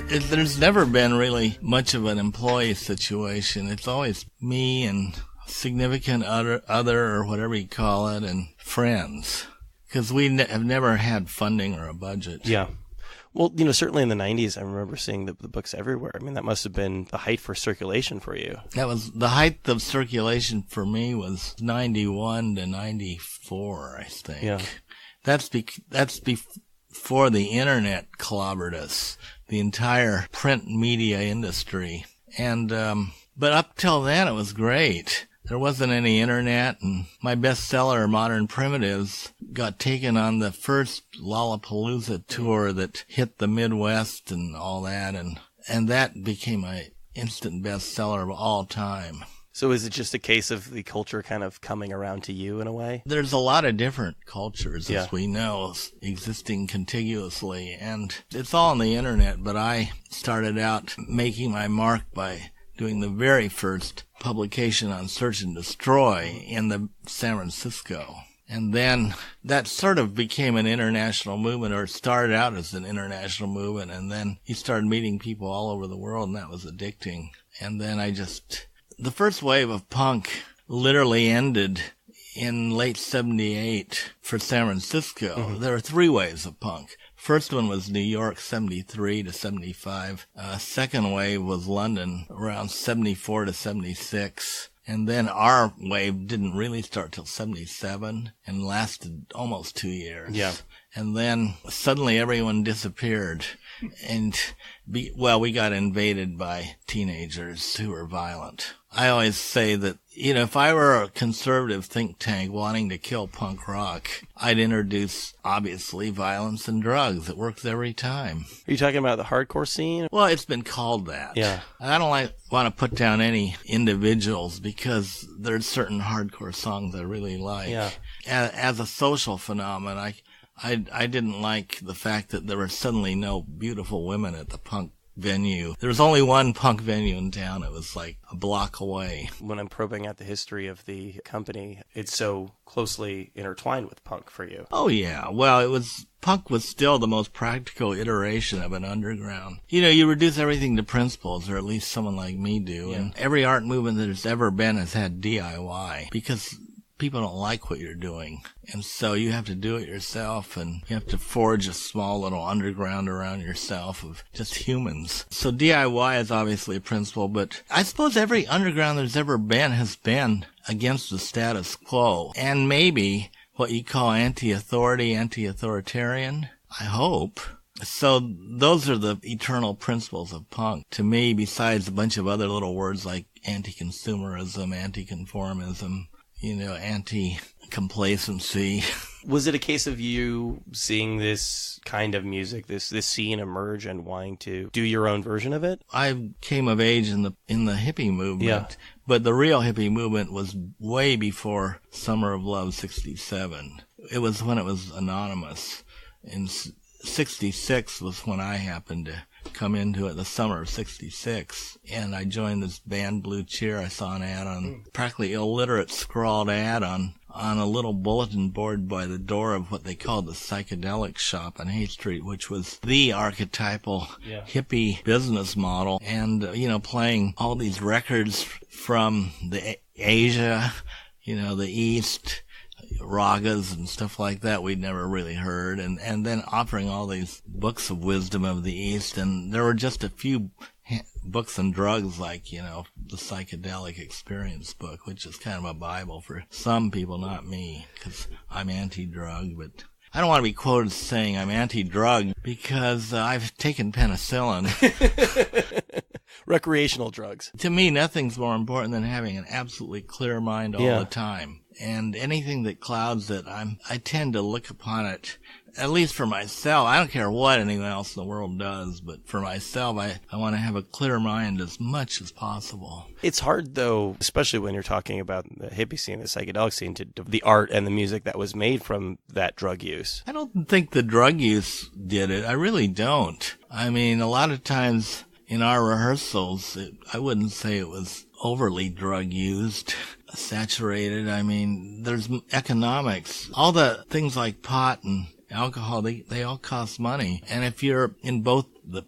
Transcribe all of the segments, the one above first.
There's never been really much of an employee situation. It's always me and significant other or whatever you call it, and friends. Because we have never had funding or a budget. Yeah. Well, certainly in the 90s, I remember seeing the books everywhere. I mean, that must have been the height for circulation for you. That was the height of circulation for me was 91 to 94, I think. Yeah. That's before the internet clobbered us, the entire print media industry. And, but up till then, it was great. There wasn't any internet, and my bestseller, Modern Primitives, got taken on the first Lollapalooza tour that hit the Midwest and all that, and that became my instant bestseller of all time. So is it just a case of the culture kind of coming around to you in a way? There's a lot of different cultures, as we know, existing contiguously, and it's all on the internet, but I started out making my mark by doing the very first publication on Search and Destroy in the San Francisco. And then that sort of became an international movement, or started out as an international movement, and then you started meeting people all over the world, and that was addicting. And then the first wave of punk literally ended in late 78 for San Francisco. Mm-hmm. There were 3 waves of punk. First one was New York, 73 to 75. Second wave was London, around 74 to 76. And then our wave didn't really start till 77 and lasted almost 2 years. Yeah. And then suddenly everyone disappeared. And, we got invaded by teenagers who were violent. I always say that, if I were a conservative think tank wanting to kill punk rock, I'd introduce, obviously, violence and drugs. It works every time. Are you talking about the hardcore scene? Well, it's been called that. Yeah. I don't want to put down any individuals because there's certain hardcore songs I really like. Yeah. As a social phenomenon, I didn't like the fact that there were suddenly no beautiful women at the punk venue. There was only one punk venue in town. It was like a block away. When I'm probing at the history of the company, it's so closely intertwined with punk for you. Oh, yeah. Well, punk was still the most practical iteration of an underground. You reduce everything to principles, or at least someone like me do. Yeah. And every art movement that there's ever been has had DIY because people don't like what you're doing. And so you have to do it yourself, and you have to forge a small little underground around yourself of just humans. So DIY is obviously a principle, but I suppose every underground there's ever been has been against the status quo. And maybe what you call anti-authority, anti-authoritarian, I hope. So those are the eternal principles of punk to me, besides a bunch of other little words like anti-consumerism, anti-conformism, anti-complacency. Was it a case of you seeing this kind of music, this scene emerge and wanting to do your own version of it? I came of age in the hippie movement, but the real hippie movement was way before Summer of Love 67. It was when it was anonymous. In 66 was when I happened to come into it, the summer of 66, and I joined this band Blue Cheer. I saw an ad on, practically illiterate scrawled ad on a little bulletin board by the door of what they called the psychedelic shop on Hay Street, which was the archetypal hippie business model, and playing all these records from the Asia, the East, ragas and stuff like that we'd never really heard, and then offering all these books of wisdom of the East. And there were just a few books on drugs, like, the Psychedelic Experience book, which is kind of a Bible for some people, not me, because I'm anti-drug. But I don't want to be quoted saying I'm anti-drug because I've taken penicillin. Recreational drugs. To me, nothing's more important than having an absolutely clear mind all the time. And anything that clouds it, I tend to look upon it, at least for myself. I don't care what anyone else in the world does, but for myself, I want to have a clear mind as much as possible. It's hard, though, especially when you're talking about the hippie scene, the psychedelic scene, the art and the music that was made from that drug use. I don't think the drug use did it. I really don't. I mean, a lot of times in our rehearsals, I wouldn't say it was overly drug used, saturated. I mean, there's economics. All the things like pot and alcohol, they all cost money. And if you're in both the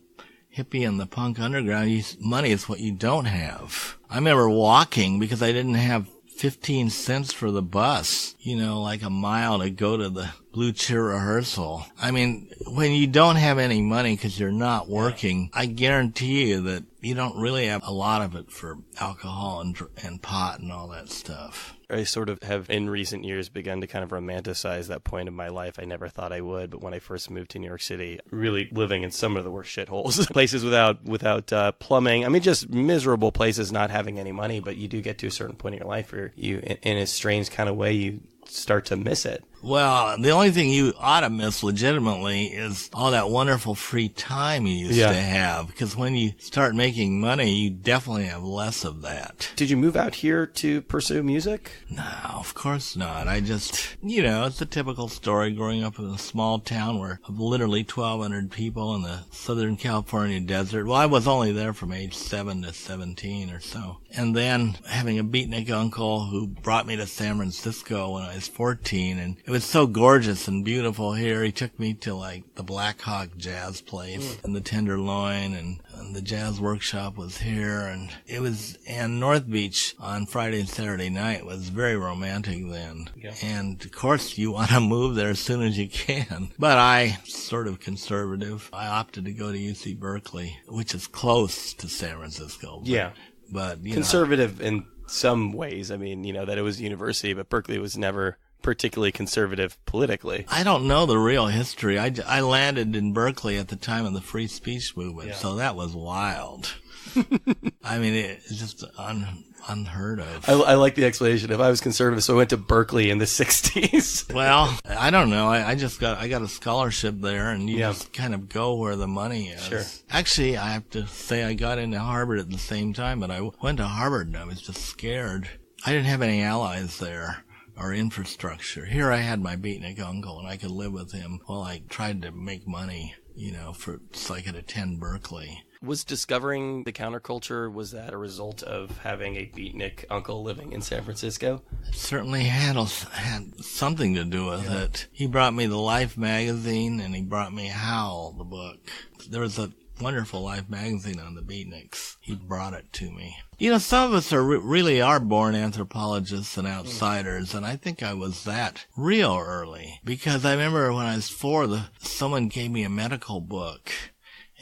hippie and the punk underground, money is what you don't have. I remember walking because I didn't have 15 cents for the bus, like a mile to go to the Blue Cheer rehearsal. I mean, when you don't have any money because you're not working, I guarantee you that you don't really have a lot of it for alcohol and pot and all that stuff. I sort of have in recent years begun to kind of romanticize that point of my life. I never thought I would, but when I first moved to New York City, really living in some of the worst shitholes, places without plumbing. I mean, just miserable places, not having any money, but you do get to a certain point in your life where you, in a strange kind of way, you start to miss it. Well, the only thing you ought to miss legitimately is all that wonderful free time you used to have. Because when you start making money, you definitely have less of that. Did you move out here to pursue music? No, of course not. I just, it's a typical story growing up in a small town where of literally 1,200 people in the Southern California desert. Well, I was only there from age 7 to 17 or so. And then having a beatnik uncle who brought me to San Francisco when I was 14, and it was so gorgeous and beautiful here. He took me to like the Black Hawk Jazz Place and the Tenderloin, and the Jazz Workshop was here, and North Beach on Friday and Saturday night was very romantic then. Yeah. And of course you want to move there as soon as you can. But I, sort of conservative, I opted to go to UC Berkeley, which is close to San Francisco. But conservative in some ways. I mean, that it was a university, but Berkeley was never particularly conservative politically. I don't know the real history. I landed in Berkeley at the time of the free speech movement, so that was wild. I mean, it's just unheard of. I like the explanation. If I was conservative, so I went to Berkeley in the 60s. Well, I don't know. I got a scholarship there, and you just kind of go where the money is. Sure. Actually, I have to say I got into Harvard at the same time, but I went to Harvard and I was just scared. I didn't have any allies there or infrastructure. Here I had my beatnik uncle, and I could live with him while I tried to make money, so I could attend Berkeley. Was discovering the counterculture, was that a result of having a beatnik uncle living in San Francisco? It certainly had something to do with it. He brought me the Life magazine, and he brought me Howl, the book. There was a wonderful Life magazine on the beatniks. He brought it to me. Some of us really are born anthropologists and outsiders, and I think I was that real early. Because I remember when I was 4, someone gave me a medical book,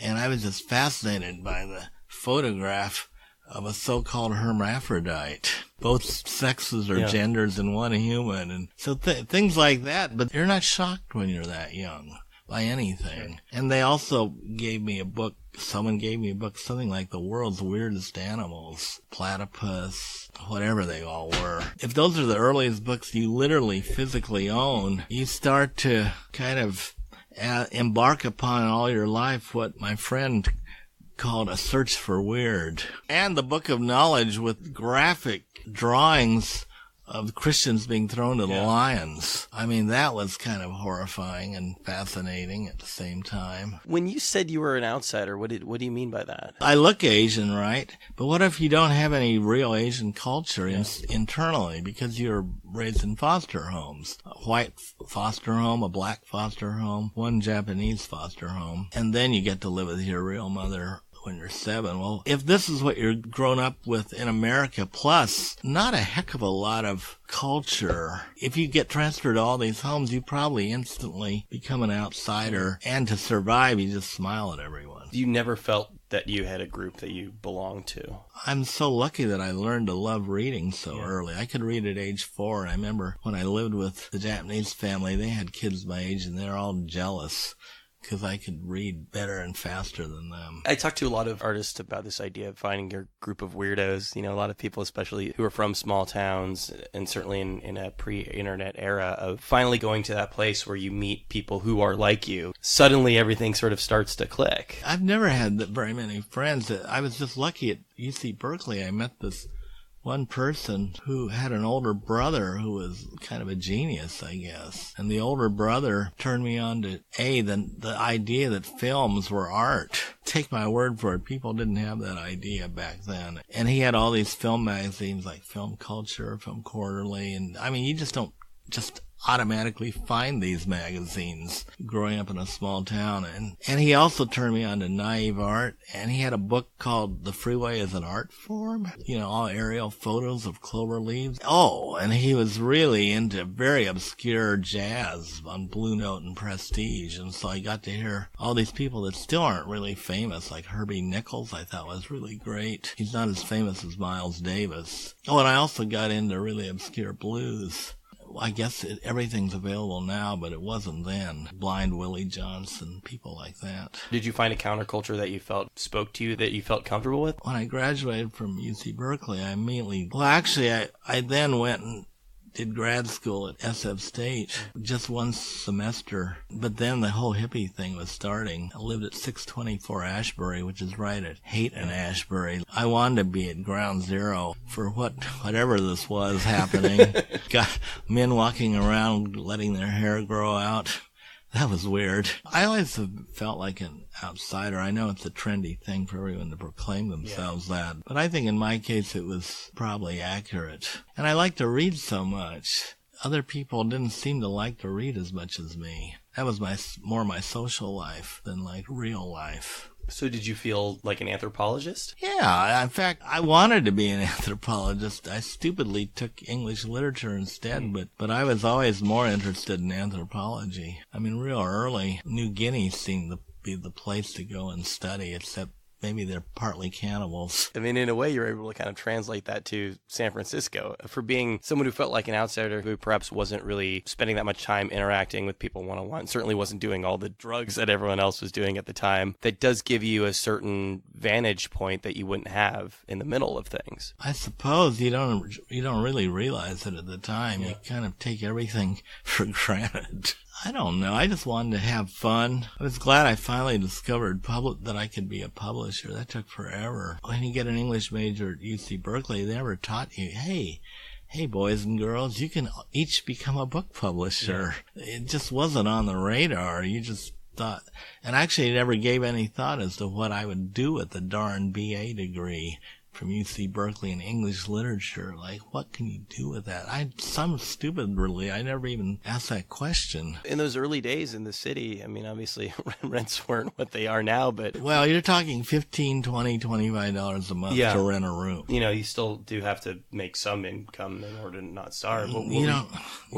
and I was just fascinated by the photograph of a so-called hermaphrodite. Both sexes or genders in one human. And so things like that, but you're not shocked when you're that young by anything. And they also gave me a book. Someone gave me a book, something like The World's Weirdest Animals, Platypus, whatever they all were. If those are the earliest books you literally physically own, you start to kind of embark upon all your life what my friend called a search for weird. And the Book of Knowledge with graphic drawings of Christians being thrown to the lions. I mean, that was kind of horrifying and fascinating at the same time. When you said you were an outsider, what do you mean by that? I look Asian, right? But what if you don't have any real Asian culture internally because you're raised in foster homes? A white foster home, a black foster home, one Japanese foster home. And then you get to live with your real mother when you're 7. Well, if this is what you're grown up with in America, plus not a heck of a lot of culture, if you get transferred to all these homes, you probably instantly become an outsider. And to survive, you just smile at everyone. You never felt that you had a group that you belonged to? I'm so lucky that I learned to love reading so early. I could read at age 4, and I remember when I lived with the Japanese family, they had kids my age, and they're all jealous because I could read better and faster than them. I talked to a lot of artists about this idea of finding your group of weirdos. A lot of people, especially who are from small towns, and certainly in a pre-internet era, of finally going to that place where you meet people who are like you. Suddenly everything sort of starts to click. I've never had very many friends. I was just lucky at UC Berkeley. I met this one person who had an older brother who was kind of a genius, I guess. And the older brother turned me on to the idea that films were art. Take my word for it, people didn't have that idea back then. And he had all these film magazines like Film Culture, Film Quarterly, and I mean, you just don't just automatically find these magazines growing up in a small town. And he also turned me on to naive art, and he had a book called The Freeway as an Art Form, all aerial photos of clover leaves. Oh, and he was really into very obscure jazz on Blue Note and Prestige, and so I got to hear all these people that still aren't really famous, like Herbie Nichols, I thought was really great. He's not as famous as Miles Davis. Oh, and I also got into really obscure blues. I guess everything's available now, but it wasn't then. Blind Willie Johnson, people like that. Did you find a counterculture that you felt spoke to you, that you felt comfortable with? When I graduated from UC Berkeley, I then went and did grad school at SF State, just one semester. But then the whole hippie thing was starting. I lived at 624 Ashbury, which is right at Haight and Ashbury. I wanted to be at ground zero for whatever this was happening. Got men walking around letting their hair grow out. That was weird. I always have felt like an outsider. I know it's a trendy thing for everyone to proclaim themselves that, but I think in my case it was probably accurate. And I like to read so much. Other people didn't seem to like to read as much as me. That was more my social life than like real life. So did you feel like an anthropologist? Yeah, in fact, I wanted to be an anthropologist. I stupidly took English literature instead, but I was always more interested in anthropology. I mean, real early, New Guinea seemed to be the place to go and study, except maybe they're partly cannibals. I mean, in a way, you're able to kind of translate that to San Francisco. For being someone who felt like an outsider, who perhaps wasn't really spending that much time interacting with people one-on-one, certainly wasn't doing all the drugs that everyone else was doing at the time, that does give you a certain vantage point that you wouldn't have in the middle of things. I suppose you don't really realize it at the time. Yeah. You kind of take everything for granted. I don't know. I just wanted to have fun. I was glad I finally discovered that I could be a publisher. That took forever. When you get an English major at UC Berkeley, they never taught you, hey, boys and girls, you can each become a book publisher. Yeah. It just wasn't on the radar. You just thought, and actually never gave any thought as to what I would do with the darn BA degree from UC Berkeley in English literature. Like, what can you do with that? I never even asked that question. In those early days in the city, I mean, obviously rents weren't what they are now, but... Well, you're talking $15, $20, $25 a month to rent a room. You still do have to make some income in order to not starve. What were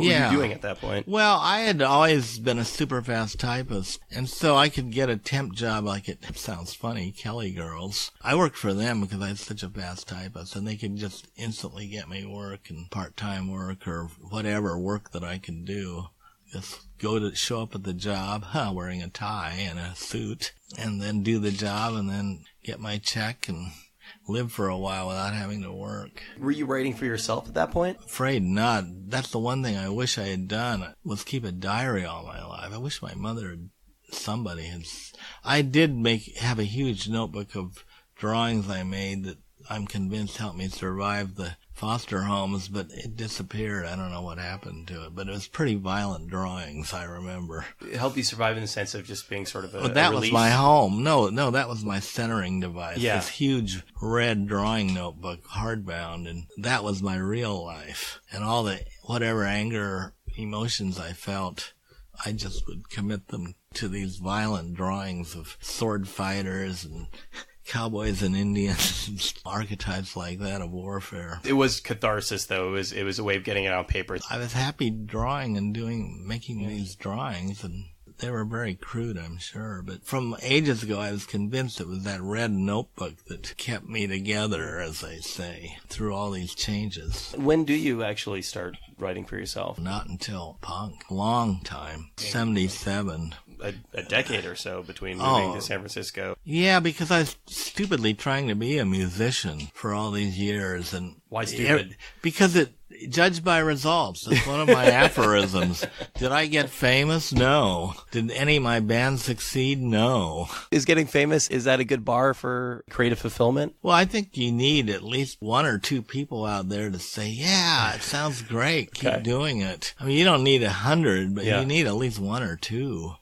you doing at that point? Well, I had always been a super fast typist, and so I could get a temp job like it sounds funny, Kelly Girls. I worked for them because I had such a fast typist, and they could just instantly get me work and part-time work or whatever work that I could do. Just show up at the job, wearing a tie and a suit, and then do the job and then get my check and live for a while without having to work. Were you writing for yourself at that point? Afraid not. That's the one thing I wish I had done, was keep a diary all my life. I wish my mother I did have a huge notebook of drawings I made that I'm convinced helped me survive the foster homes, but it disappeared. I don't know what happened to it, but it was pretty violent drawings, I remember. It helped you survive in the sense of just being sort of a that release? Was my home. No, that was my centering device. Yeah. This huge red drawing notebook, hardbound, and that was my real life. And all the whatever anger, emotions I felt, I just would commit them to these violent drawings of sword fighters and cowboys and Indians and archetypes like that of warfare. It was catharsis, though. It was a way of getting it on paper. I was happy drawing and making these drawings, and they were very crude, I'm sure. But from ages ago, I was convinced it was that red notebook that kept me together, as they say, through all these changes. When do you actually start writing for yourself? Not until punk. Long time. 77. A decade or so between moving to San Francisco. Yeah, because I was stupidly trying to be a musician for all these years. And why stupid? Because judged by results. That's one of my aphorisms. Did I get famous? No. Did any of my bands succeed? No. Is getting famous, is that a good bar for creative fulfillment? Well, I think you need at least one or two people out there to say, yeah, it sounds great. Keep doing it. I mean, you don't need 100, but you need at least one or two.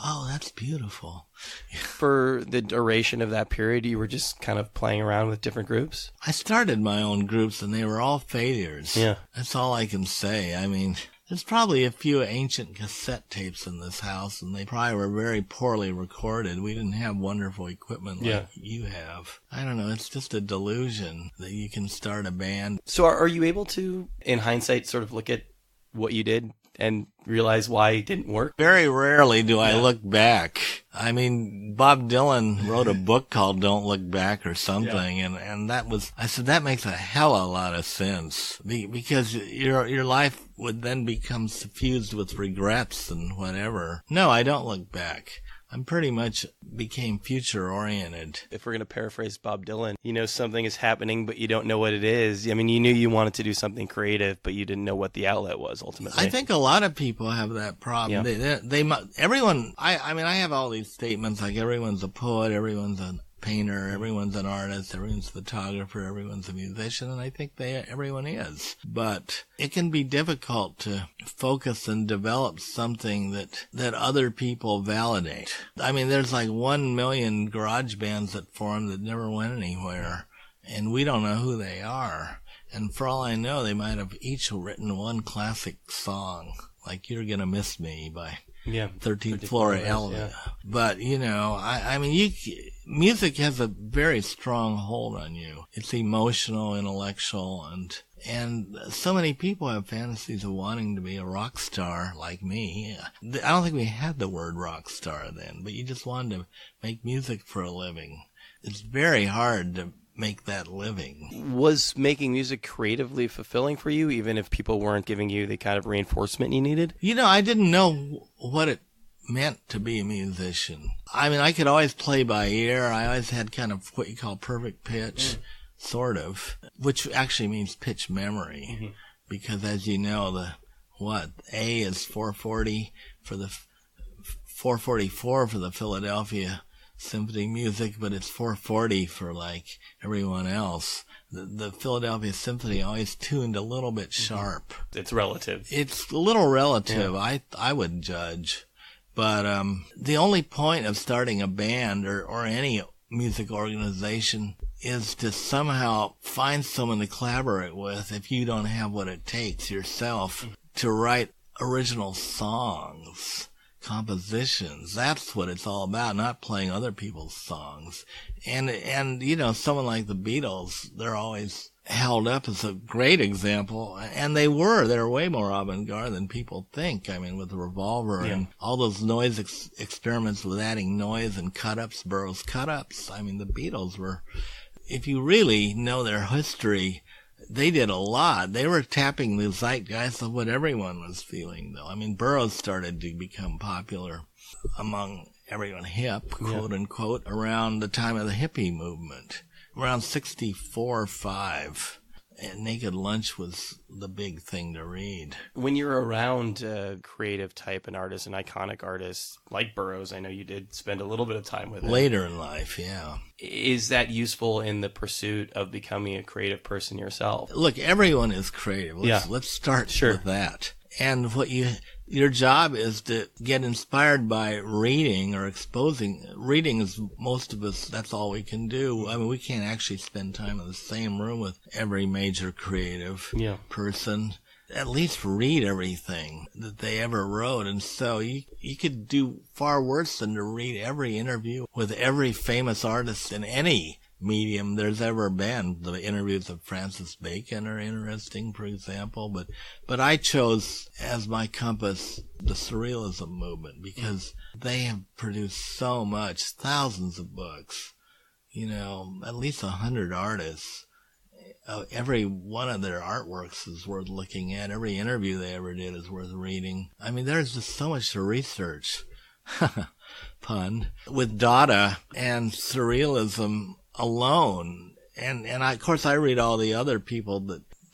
Oh, that's beautiful. For the duration of that period, you were just kind of playing around with different groups? I started my own groups, and they were all failures. Yeah. That's all I can say. I mean, There's probably a few ancient cassette tapes in this house, and they probably were very poorly recorded. We didn't have wonderful equipment like you have. I don't know, it's just a delusion that you can start a band. So are you able to, in hindsight, sort of look at what you did and realize why it didn't work? Very rarely do I look back. I mean, Bob Dylan wrote a book called Don't Look Back or something, and that was, I said, that makes a hell of a lot of sense, because your life would then become suffused with regrets and whatever. No, I don't look back. I'm pretty much became future-oriented. If we're going to paraphrase Bob Dylan, you know something is happening, but you don't know what it is. I mean, you knew you wanted to do something creative, but you didn't know what the outlet was ultimately. I think a lot of people have that problem. Yeah. Everyone, I mean, I have all these statements like everyone's a poet, everyone's a painter, everyone's an artist, everyone's a photographer, everyone's a musician, and I think everyone is. But it can be difficult to focus and develop something that other people validate. I mean, there's like 1 million garage bands that formed that never went anywhere, and we don't know who they are. And for all I know, they might have each written one classic song, like You're Gonna Miss Me by 13th Floor Elevator. Yeah. But, you know, I mean, music has a very strong hold on you. It's emotional, intellectual, and so many people have fantasies of wanting to be a rock star like me. I don't think we had the word rock star then, but you just wanted to make music for a living. It's very hard to make that living. Was making music creatively fulfilling for you, even if people weren't giving you the kind of reinforcement you needed? You know, I didn't know what it meant to be a musician. I mean, I could always play by ear. I always had kind of what you call perfect pitch, sort of, which actually means pitch memory, because as you know, A is 440 for the 444 for the Philadelphia symphony music, but it's 440 for like everyone else. The Philadelphia Symphony always tuned a little bit sharp. It's relative. It's a little relative, I would judge. But the only point of starting a band or any music organization is to somehow find someone to collaborate with if you don't have what it takes yourself to write original songs. Compositions. That's what it's all about, not playing other people's songs. And you know, someone like the Beatles, they're always held up as a great example, and they're way more avant-garde than people think. I mean, with the Revolver and all those noise experiments with adding noise and cut-ups, Burroughs cut-ups. I mean, the Beatles were, if you really know their history, they did a lot. They were tapping the zeitgeist of what everyone was feeling, though. I mean, Burroughs started to become popular among everyone hip, quote unquote, around the time of the hippie movement, around 64, 5. And Naked Lunch was the big thing to read. When you're around a creative type, an artist, an iconic artist like Burroughs, I know you did spend a little bit of time with him. Later in life, yeah. Is that useful in the pursuit of becoming a creative person yourself? Look, everyone is creative. Let's start with that. And your job is to get inspired by reading or exposing. Reading is, most of us, that's all we can do. I mean, we can't actually spend time in the same room with every major creative person. At least read everything that they ever wrote. And so you could do far worse than to read every interview with every famous artist in any medium there's ever been. The interviews of Francis Bacon are interesting, for example, but I chose as my compass the surrealism movement because they have produced so much, thousands of books, you know, at least 100 artists. Every one of their artworks is worth looking at. Every interview they ever did is worth reading. I mean, there's just so much to research. Pun. With Dada and surrealism alone, and of course I read all the other people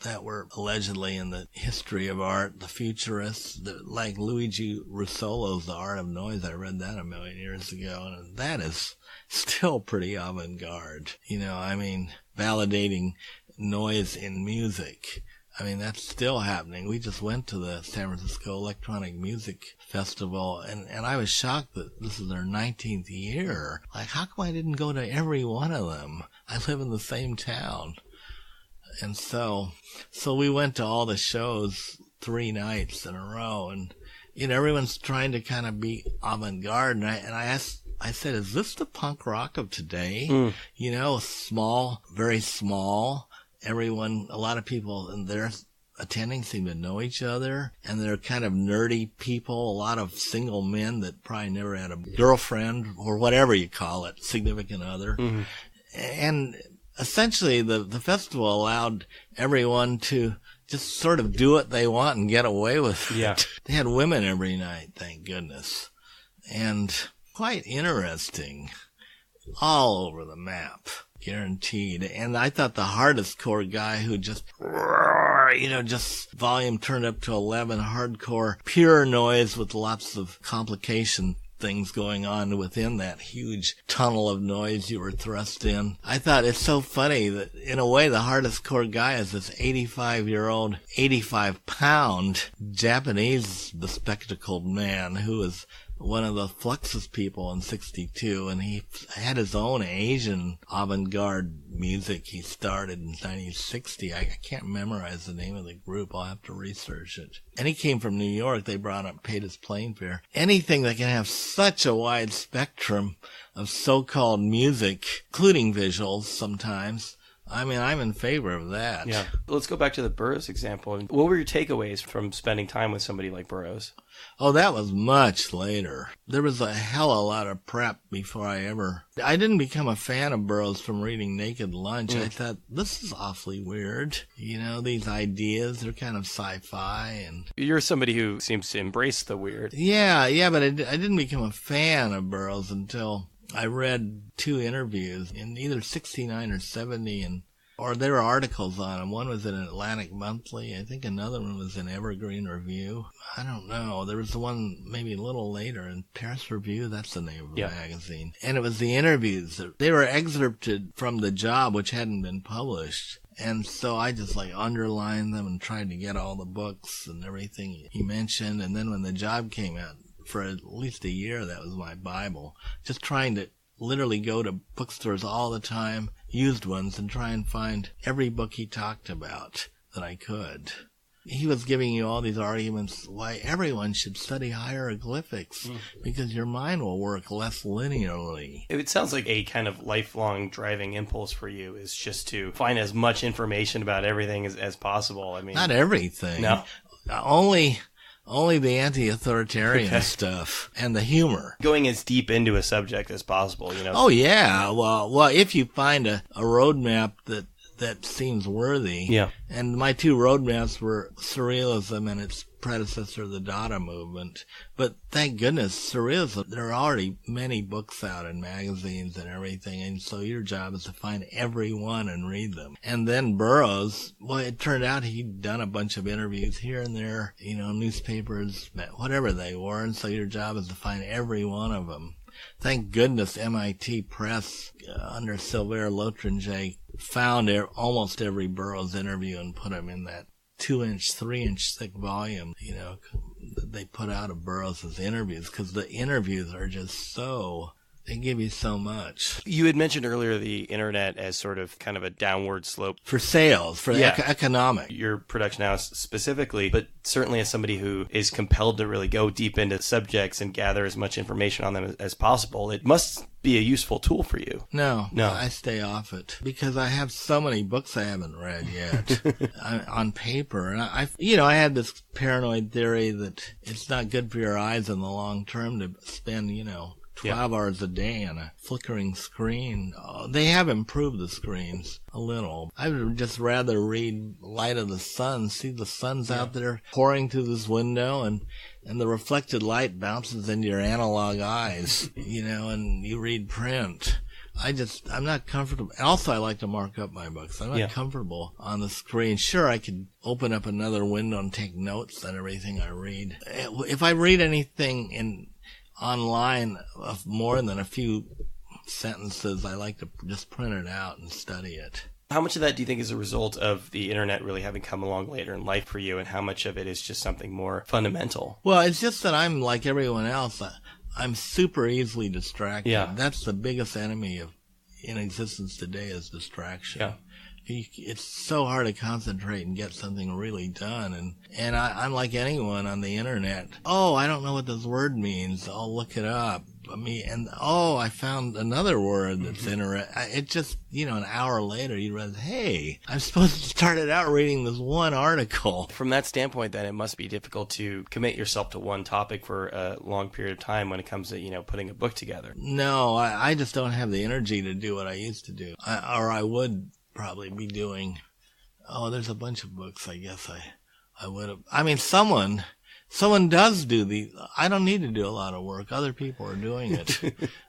that were allegedly in the history of art, the futurists, like Luigi Russolo's The Art of Noise. I read that a million years ago, and that is still pretty avant-garde. You know, I mean, validating noise in music. I mean, that's still happening. We just went to the San Francisco Electronic Music Festival, and I was shocked that this is their 19th year. Like, how come I didn't go to every one of them? I live in the same town. And so we went to all the shows 3 nights in a row. And, everyone's trying to kind of be avant-garde. And I said, is this the punk rock of today? Small, very small. Everyone, a lot of people in there attending seem to know each other, and they're kind of nerdy people, a lot of single men that probably never had a girlfriend or whatever you call it, significant other. Mm-hmm. And essentially the festival allowed everyone to just sort of do what they want and get away with it. They had women every night, thank goodness. And quite interesting, all over the map. Guaranteed. And I thought the hardest core guy who just volume turned up to 11, hardcore, pure noise with lots of complication things going on within that huge tunnel of noise you were thrust in. I thought it's so funny that, in a way, the hardest core guy is this 85-year-old, 85-pound Japanese bespectacled man who is one of the Fluxus people in 62, and he had his own Asian avant-garde music he started in 1960. I can't memorize the name of the group. I'll have to research it. And he came from New York. They paid his plane fare. Anything that can have such a wide spectrum of so-called music, including visuals sometimes, I'm in favor of that. Yeah. Let's go back to the Burroughs example. What were your takeaways from spending time with somebody like Burroughs? Oh, that was much later. There was a hell of a lot of prep before I didn't become a fan of Burroughs from reading Naked Lunch. I thought, this is awfully weird. These ideas, they're kind of sci-fi. And you're somebody who seems to embrace the weird. Yeah, but I didn't become a fan of Burroughs until I read 2 interviews in either 69 or 70, or there were articles on him. One was in Atlantic Monthly. I think another one was in Evergreen Review. I don't know. There was the one maybe a little later in Paris Review. That's the name of the magazine. And it was the interviews. They were excerpted from The Job, which hadn't been published. And so I just underlined them and tried to get all the books and everything he mentioned. And then when The Job came out, for at least a year, that was my Bible. Just trying to literally go to bookstores all the time, used ones, and try and find every book he talked about that I could. He was giving you all these arguments why everyone should study hieroglyphics, because your mind will work less linearly. It sounds like a kind of lifelong driving impulse for you is just to find as much information about everything as possible. Not everything. No. Only the anti-authoritarian stuff and the humor. Going as deep into a subject as possible, Oh, yeah. Well, if you find a roadmap that seems worthy. Yeah. And my 2 roadmaps were surrealism and its predecessor, the Dada movement. But thank goodness, surrealism, there are already many books out in magazines and everything, and so your job is to find every one and read them. And then Burroughs, well, it turned out he'd done a bunch of interviews here and there, newspapers, whatever they were, and so your job is to find every one of them. Thank goodness MIT Press, under Sylvain Lotringer, found almost every Burroughs interview and put them in that 2-inch, 3-inch thick volume, they put out of Burroughs' interviews, because the interviews are just they give you so much. You had mentioned earlier the internet as sort of kind of a downward slope. For sales, for economic. Your production house specifically, but certainly as somebody who is compelled to really go deep into subjects and gather as much information on them as possible, it must be a useful tool for you. No, I stay off it because I have so many books I haven't read yet on paper. And I had this paranoid theory that it's not good for your eyes in the long term to spend, 12 hours a day on a flickering screen. They have improved the screens a little. I would just rather read Light of the Sun, see the sun's out there pouring through this window, and the reflected light bounces into your analog eyes, and you read print. I'm not comfortable. Also, I like to mark up my books. I'm not comfortable on the screen. Sure, I could open up another window and take notes on everything I read. If I read anything online of more than a few sentences, I like to just print it out and study it. How much of that do you think is a result of the internet really having come along later in life for you, and how much of it is just something more fundamental? Well, it's just that I'm like everyone else. I'm super easily distracted. Yeah. That's the biggest enemy in existence today is distraction. Yeah. It's so hard to concentrate and get something really done. And I'm like anyone on the internet. Oh, I don't know what this word means. I'll look it up. I found another word that's interesting. It just, an hour later, you realize, hey, I'm supposed to start it out reading this one article. From that standpoint, then, it must be difficult to commit yourself to one topic for a long period of time when it comes to, putting a book together. No, I just don't have the energy to do what I used to do. I would probably be doing, there's a bunch of books I guess I would have. I mean, someone does do I don't need to do a lot of work. Other people are doing it.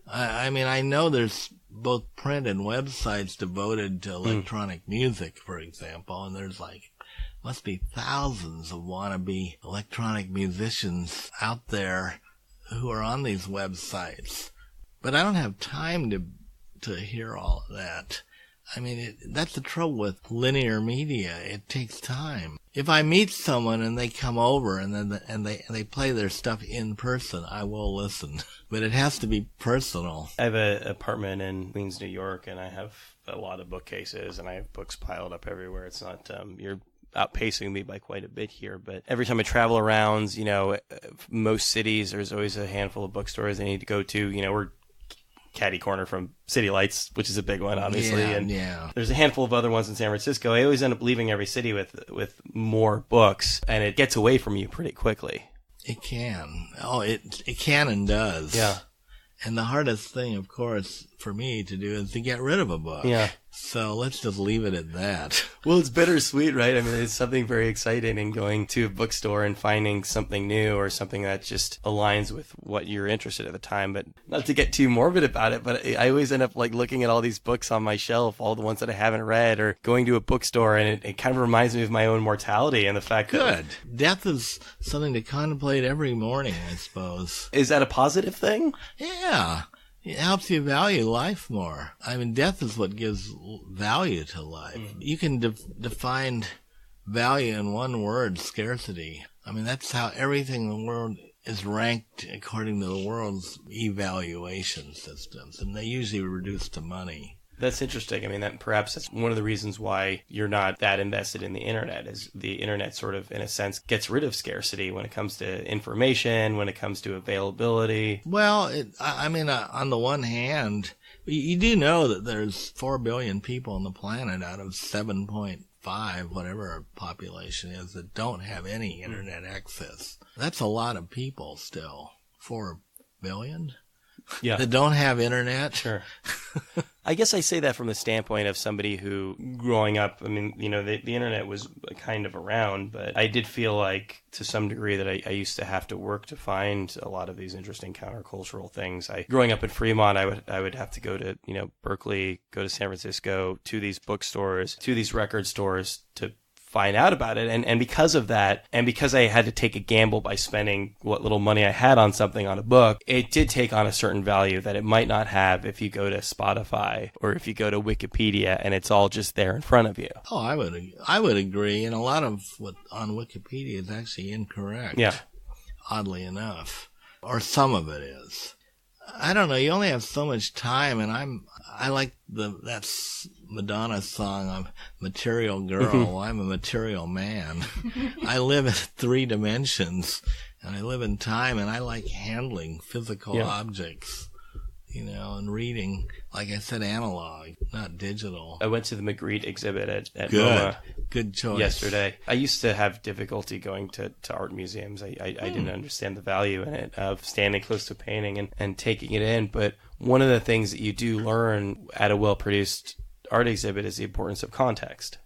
I know there's both print and websites devoted to electronic music, for example, and there's must be thousands of wannabe electronic musicians out there who are on these websites. But I don't have time to hear all of that. That's the trouble with linear media. It takes time. If I meet someone and they come over and they play their stuff in person, I will listen. But it has to be personal. I have an apartment in Queens, New York, and I have a lot of bookcases, and I have books piled up everywhere. It's not, you're outpacing me by quite a bit here, but every time I travel around, most cities, there's always a handful of bookstores I need to go to. We're catty corner from City Lights, which is a big one, obviously. Yeah. There's a handful of other ones in San Francisco. I always end up leaving every city with more books, and it gets away from you pretty quickly. It can. It can and does. Yeah. And the hardest thing, of course, for me to do is to get rid of a book. Yeah. So let's just leave it at that. Well, it's bittersweet, right? It's something very exciting in going to a bookstore and finding something new or something that just aligns with what you're interested in at the time. But not to get too morbid about it, but I always end up looking at all these books on my shelf, all the ones that I haven't read, or going to a bookstore, and it kind of reminds me of my own mortality and the fact that... Good. Death is something to contemplate every morning, I suppose. Is that a positive thing? Yeah. It helps you value life more. Death is what gives value to life. You can define value in one word, scarcity. That's how everything in the world is ranked according to the world's evaluation systems, and they usually reduce to money. That's interesting. Perhaps that's one of the reasons why you're not that invested in the internet, is the internet sort of, in a sense, gets rid of scarcity when it comes to information, when it comes to availability. Well, on the one hand, you do know that there's 4 billion people on the planet out of 7.5, whatever our population is, that don't have any internet access. That's a lot of people still. 4 billion? Yeah. That don't have internet? Sure. I guess I say that from the standpoint of somebody who, growing up, the internet was kind of around, but I did feel like, to some degree, that I used to have to work to find a lot of these interesting countercultural things. Growing up in Fremont, I would have to go to, Berkeley, go to San Francisco, to these bookstores, to these record stores to find out about it. And because of that, and because I had to take a gamble by spending what little money I had on something, on a book, it did take on a certain value that it might not have if you go to Spotify or if you go to Wikipedia and it's all just there in front of you. Oh, I would agree. And a lot of what on Wikipedia is actually incorrect. Yeah. Oddly enough. Or some of it is. I don't know. You only have so much time, and I like that Madonna song, I'm material girl, I'm a material man. I live in 3 dimensions, and I live in time, and I like handling physical objects, and reading, like I said, analog, not digital. I went to the Magritte exhibit at MoMA. Good choice. Yesterday. I used to have difficulty going to art museums. I didn't understand the value in it of standing close to a painting and taking it in. But one of the things that you do learn at a well-produced art exhibit is the importance of context.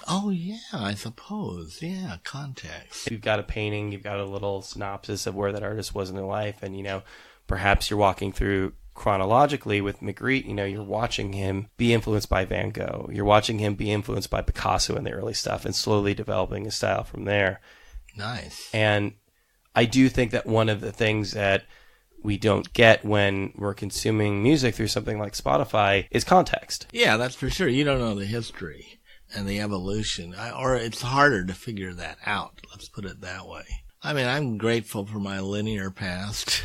Oh, yeah, I suppose. Yeah, context. You've got a painting, you've got a little synopsis of where that artist was in their life, and, perhaps you're walking through chronologically with Magritte, you're watching him be influenced by Van Gogh. You're watching him be influenced by Picasso in the early stuff and slowly developing his style from there. Nice. And I do think that one of the things that we don't get when we're consuming music through something like Spotify is context. Yeah, that's for sure. You don't know the history and the evolution, or it's harder to figure that out. Let's put it that way. I'm grateful for my linear past.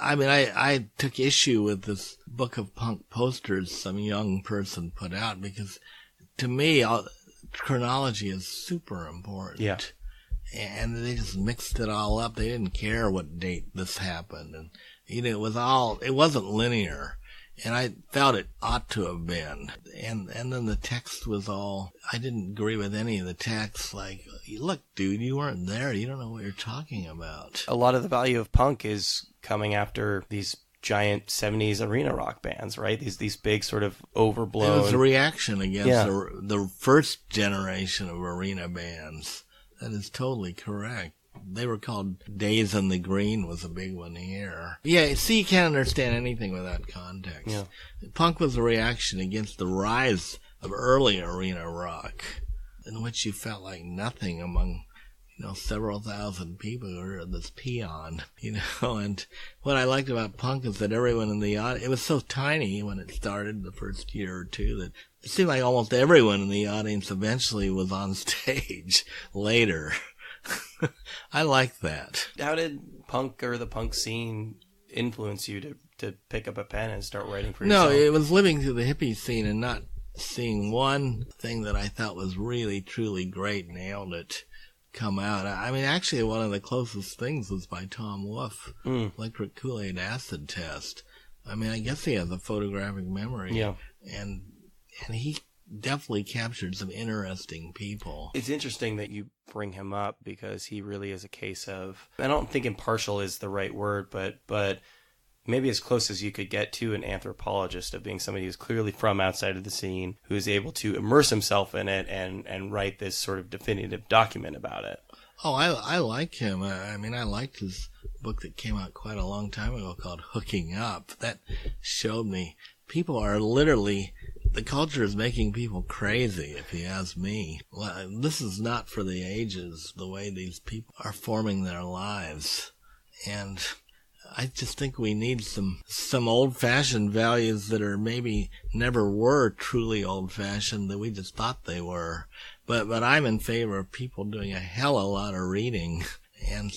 I took issue with this book of punk posters some young person put out because to me, chronology is super important. Yeah. And they just mixed it all up. They didn't care what date this happened. And, it wasn't linear. And I felt it ought to have been. And then the text was I didn't agree with any of the text. Like, look, dude, you weren't there. You don't know what you're talking about. A lot of the value of punk is coming after these giant 70s arena rock bands, right? These big sort of overblown... It was a reaction against the first generation of arena bands. That is totally correct. They were called Days in the Green was a big one here. Yeah, see, you can't understand anything without context. Yeah. Punk was a reaction against the rise of early arena rock, in which you felt like nothing among, several thousand people who were this peon, And what I liked about punk is that everyone in the audience, it was so tiny when it started the first year or two that it seemed like almost everyone in the audience eventually was on stage later. I like that. How did punk or the punk scene influence you to pick up a pen and start writing for yourself? No, it was living through the hippie scene and not seeing one thing that I thought was really, truly great, nailed it, come out. I mean, actually, one of the closest things was by Tom Wolfe, Electric Kool-Aid Acid Test. I mean, I guess he has a photographic memory. Yeah. And he definitely captured some interesting people. It's interesting that you bring him up because he really is a case of, I don't think impartial is the right word, but maybe as close as you could get to an anthropologist, of being somebody who's clearly from outside of the scene, who is able to immerse himself in it and write this sort of definitive document about it. Oh, I like him. I mean, I liked his book that came out quite a long time ago called Hooking Up. That showed me people are literally... The culture is making people crazy, if you ask me. This is not for the ages, the way these people are forming their lives. And I just think we need some old-fashioned values that are maybe never were truly old-fashioned, that we just thought they were. But I'm in favor of people doing a hell of a lot of reading and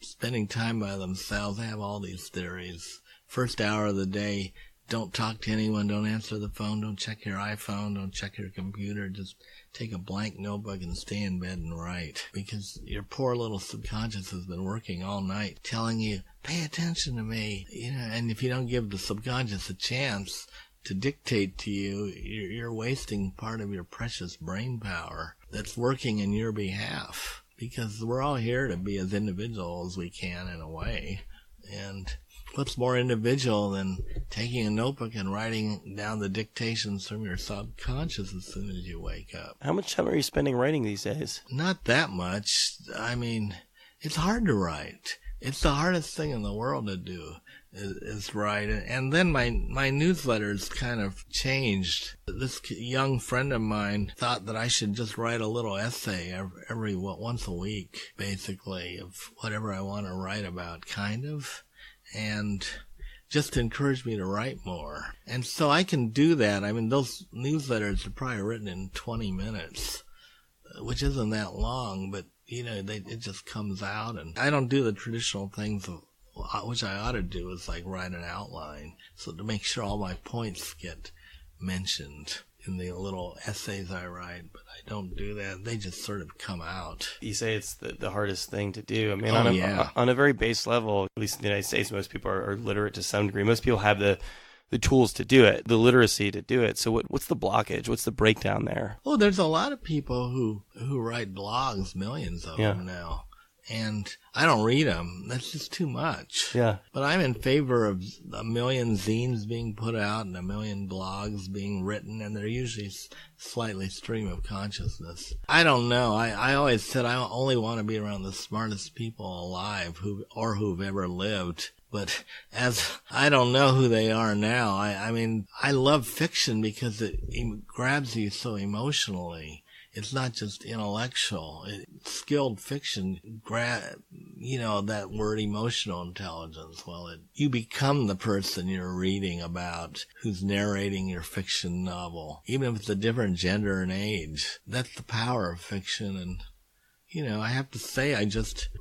spending time by themselves. I have all these theories. First hour of the day, don't talk to anyone, don't answer the phone, don't check your iPhone, don't check your computer, just take a blank notebook and stay in bed and write. Because your poor little subconscious has been working all night telling you, pay attention to me. And if you don't give the subconscious a chance to dictate to you, you're wasting part of your precious brain power that's working in your behalf. Because we're all here to be as individual as we can in a way. And what's more individual than taking a notebook and writing down the dictations from your subconscious as soon as you wake up? How much time are you spending writing these days? Not that much. I mean, it's hard to write. It's the hardest thing in the world to do is write. And then my newsletters kind of changed. This young friend of mine thought that I should just write a little essay once a week, basically, of whatever I want to write about, kind of. And just to encourage me to write more. And so I can do that. I mean, those newsletters are probably written in 20 minutes, which isn't that long, but, it just comes out. And I don't do the traditional things, which I ought to do, is like write an outline, so to make sure all my points get mentioned in the little essays I write, but I don't do that. They just sort of come out. You say it's the hardest thing to do. I mean, Oh, on a very base level, at least in the United States, most people are literate to some degree. Most people have the tools to do it, the literacy to do it. So what's the blockage? What's the breakdown there? Oh, there's a lot of people who write blogs, millions of them now. And I don't read them. That's just too much. Yeah. But I'm in favor of a million zines being put out and a million blogs being written, and they're usually slightly stream of consciousness. I don't know. I always said I only want to be around the smartest people alive who've ever lived. But as I don't know who they are now, I mean, I love fiction because it grabs you so emotionally. It's not just intellectual. Skilled fiction, that word emotional intelligence. Well, you become the person you're reading about who's narrating your fiction novel, even if it's a different gender and age. That's the power of fiction. And, I have to say,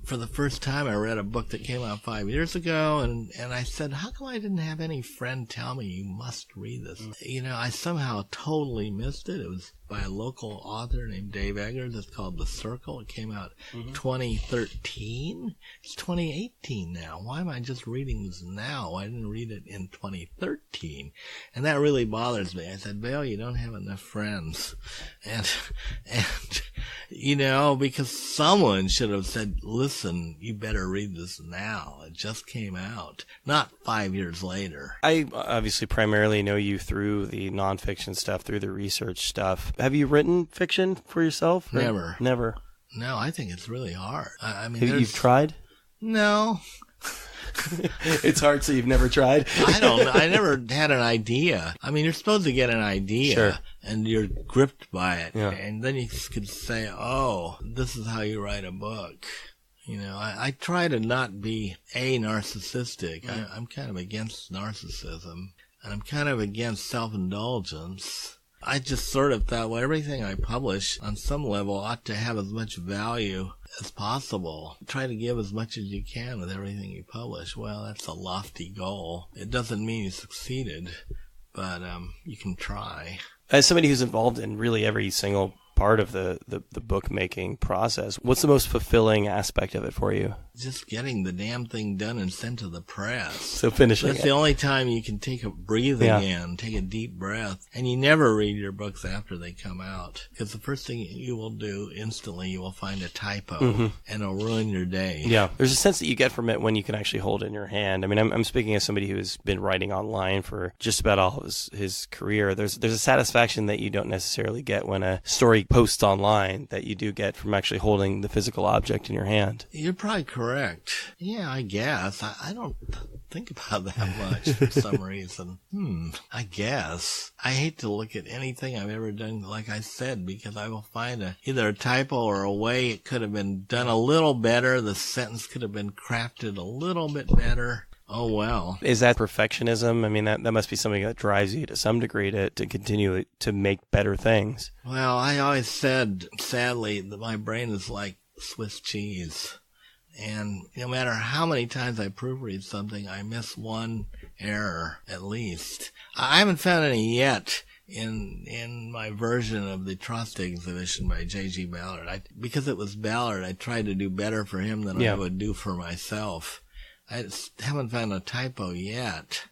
for the first time, I read a book that came out 5 years ago, and I said, how come I didn't have any friend tell me you must read this? I somehow totally missed it. It was by a local author named Dave Eggers. It's called The Circle. It came out 2013. It's 2018 now. Why am I just reading this now? I didn't read it in 2013. And that really bothers me. I said, Bill, you don't have enough friends. And because someone should have said, listen, you better read this now. It just came out, not 5 years later. I obviously primarily know you through the nonfiction stuff, through the research stuff. Have you written fiction for yourself? Never. Never. No, I think it's really hard. You've tried? No. It's hard, so you've never tried? I never had an idea. You're supposed to get an idea, sure, and you're gripped by it. Yeah. And then you could say, oh, this is how you write a book. I try to not be narcissistic. I'm kind of against narcissism, and I'm kind of against self-indulgence. I just sort of thought, well, everything I publish on some level ought to have as much value as possible. Try to give as much as you can with everything you publish. Well, that's a lofty goal. It doesn't mean you succeeded, but you can try. As somebody who's involved in really every single part of the book making process, what's the most fulfilling aspect of it for you? Just getting the damn thing done and sent to the press. So finishing That's it. the only time you can take a breathing in, take a deep breath. And you never read your books after they come out. Because the first thing you will do instantly, you will find a typo and it'll ruin your day. Yeah. There's a sense that you get from it when you can actually hold it in your hand. I'm speaking as somebody who has been writing online for just about all of his career. There's a satisfaction that you don't necessarily get when a story posts online that you do get from actually holding the physical object in your hand. You're probably correct. Yeah, I guess. I don't think about that much for some reason. I guess. I hate to look at anything I've ever done, like I said, because I will find either a typo or a way it could have been done a little better. The sentence could have been crafted a little bit better. Oh, well. Is that perfectionism? That must be something that drives you to some degree to continue to make better things. Well, I always said, sadly, that my brain is like Swiss cheese. And no matter how many times I proofread something, I miss one error at least. I haven't found any yet in my version of the Trost exhibition by J.G. Ballard. Because it was Ballard, I tried to do better for him than I would do for myself. I haven't found a typo yet.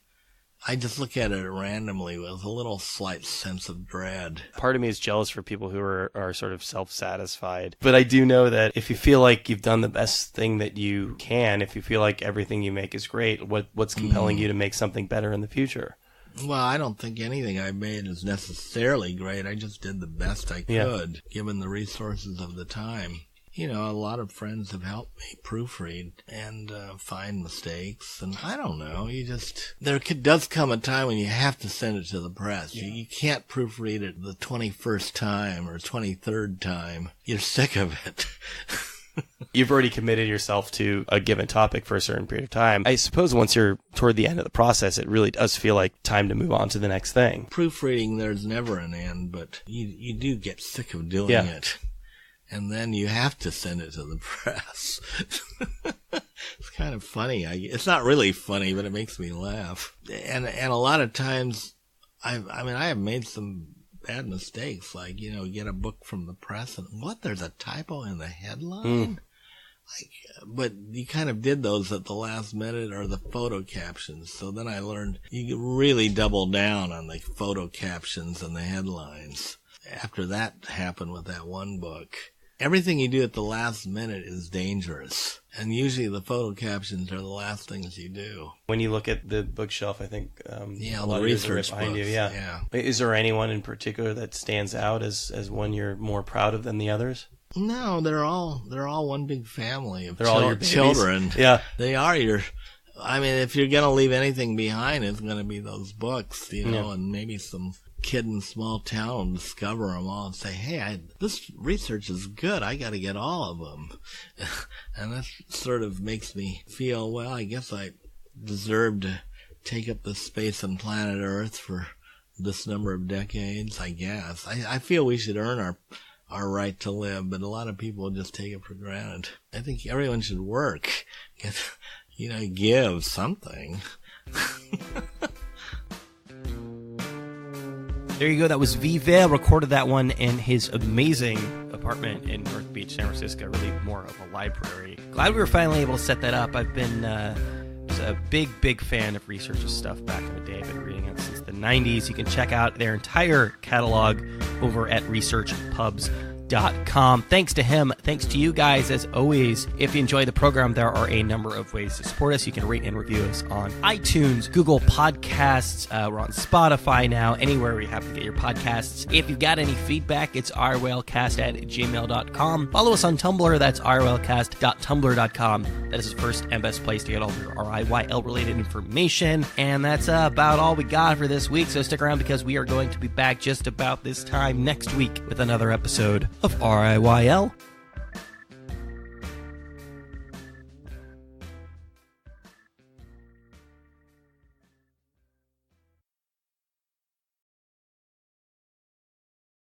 I just look at it randomly with a little slight sense of dread. Part of me is jealous for people who are sort of self-satisfied. But I do know that if you feel like you've done the best thing that you can, if you feel like everything you make is great, what's compelling you to make something better in the future? Well, I don't think anything I made is necessarily great. I just did the best I could, given the resources of the time. A lot of friends have helped me proofread and find mistakes, and I don't know, there does come a time when you have to send it to the press. Yeah. You can't proofread it the 21st time or 23rd time. You're sick of it. You've already committed yourself to a given topic for a certain period of time. I suppose once you're toward the end of the process, it really does feel like time to move on to the next thing. Proofreading, there's never an end, but you do get sick of doing it. And then you have to send it to the press. It's kind of funny. It's not really funny, but it makes me laugh. And a lot of times, I have made some bad mistakes, like, get a book from the press and there's a typo in the headline? But you kind of did those at the last minute, or the photo captions. So then I learned you really double down on the photo captions and the headlines. After that happened with that one book, everything you do at the last minute is dangerous. And usually the photo captions are the last things you do. When you look at the bookshelf, I think a lot the of research behind books, you. Yeah. Is there anyone in particular that stands out as one you're more proud of than the others? No, they're all one big family of all your children. Yeah. They are your... if you're going to leave anything behind, it's going to be those books, and maybe some kid in a small town will discover them all and say, hey, this research is good. I got to get all of them. And that sort of makes me feel, well, I guess I deserve to take up the space on planet Earth for this number of decades, I guess. I feel we should earn our right to live, but a lot of people just take it for granted. I think everyone should work, give something. There you go. That was Vale. Recorded that one in his amazing apartment in North Beach, San Francisco. Really more of a library. Glad we were finally able to set that up. I've been a big fan of Research's stuff back in the day. I've been reading it since the 90s. You can check out their entire catalog over at researchpubs.com. Thanks to him. Thanks to you guys, as always. If you enjoy the program, there are a number of ways to support us. You can rate and review us on iTunes, Google Podcasts. We're on Spotify now, anywhere where you happen to get your podcasts. If you've got any feedback, it's rylcast@gmail.com. Follow us on Tumblr. That's rylcast.tumblr.com. That is the first and best place to get all of your RIYL-related information. And that's about all we got for this week, so stick around because we are going to be back just about this time next week with another episode of RIYL.